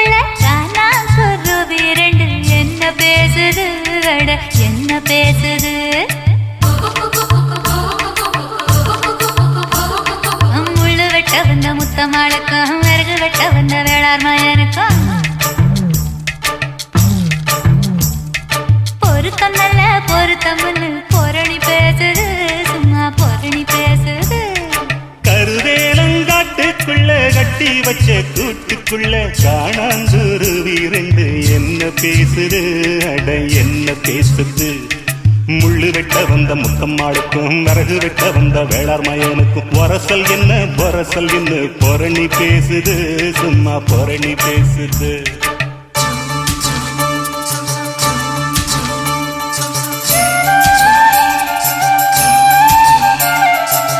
காட்டுக்குள்ள காணாங்குருவி ரெண்டு என்ன பேசுது அட என்ன பேசுது முள்ளு வெட்ட வந்த முத்தமாளுக்கும் விறகு வெட்ட வந்த வேளார் மயனுக்கும் பொருத்தம் நல்ல பொருத்தம்னு பொரணி பேசுது சும்மா பொரணி பேசுது கருவேலங்காட்டுக்குள்ள கட்டி வச்ச கூட்டுக்குள்ள காணாங்குருவி ரெண்டு என்ன பேசுது அட என்ன பேசுது முள்ளு வெட்ட வந்த முத்தம்மாளுக்கும் விறகு வெட்ட வந்த வேளார் மயனுக்கும் வரசல் என்ன பொரணி பேசுது சும்மா பொரணி பேசுது